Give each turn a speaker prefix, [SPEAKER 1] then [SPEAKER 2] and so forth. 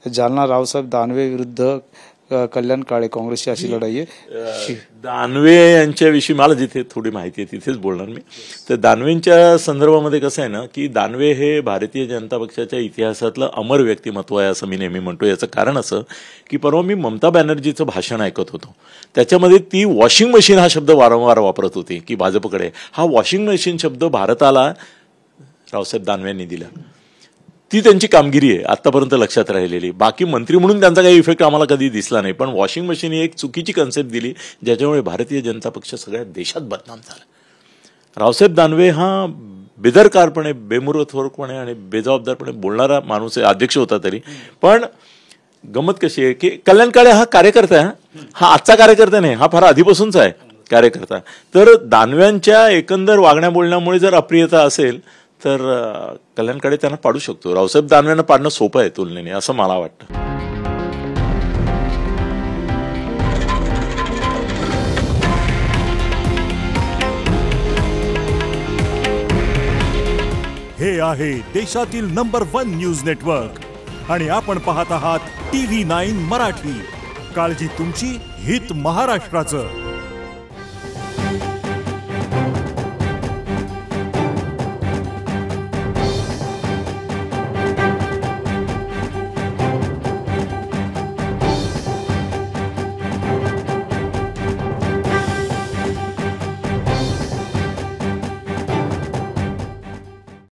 [SPEAKER 1] जालना रावसाहेब दानवे विरुद्ध कल्याण काळे काँग्रेसची अशी लढाई आहे।
[SPEAKER 2] दानवे यांच्याविषयी मला जिथे थोडी माहिती आहे तिथेच बोलणार मी। तर दानवेंच्या संदर्भामध्ये कसं आहे ना की दानवे हे भारतीय जनता पक्षाच्या इतिहासातलं अमर व्यक्तिमत्व आहे असं मी नेहमी म्हणतो। याचं कारण असं की परवा मी ममता बॅनर्जीचं भाषण ऐकत होतो, त्याच्यामध्ये ती वॉशिंग मशीन हा शब्द वारंवार वापरत होती की भाजपकडे हा वॉशिंग मशीन शब्द भारताला रावसाहेब दानवेंनी दिला। ती त्यांची कामगिरी आहे आतापर्यंत लक्षात राहिलेली। बाकी मंत्री म्हणून त्यांचा काही इफेक्ट आम्हाला कधी दिसला नाही, पण वॉशिंग मशीन ही एक चुकीची कन्सेप्ट दिली ज्याच्यामुळे भारतीय जनता पक्ष सगळ्या देशात बदनाम झाला। रावसाहेब दानवे हा बेदरकारपणे, बेमुरतपणे आणि बेजबाबदारपणे बोलणारा माणूस आहे, अध्यक्ष होता तरी। पण गमत कशी आहे की कल्याण काळे हा कार्यकर्ता आहे, हा आजचा कार्यकर्ता नाही, हा फार आधीपासूनचा आहे कार्यकर्ता। तर दानव्यांच्या एकंदर वागण्या बोलण्यामुळे जर अप्रियता असेल तर कल्याण काळे त्यांना पाडू शकतो। रावसाहेब दानवेंना पाडणं सोपं आहे तुलनेने असं मला वाटतं।
[SPEAKER 3] हे आहे देशातील नंबर 1 न्यूज नेटवर्क आणि आपण पाहत आहात TV9 मराठी। काळजी तुमची, हित महाराष्ट्राचं।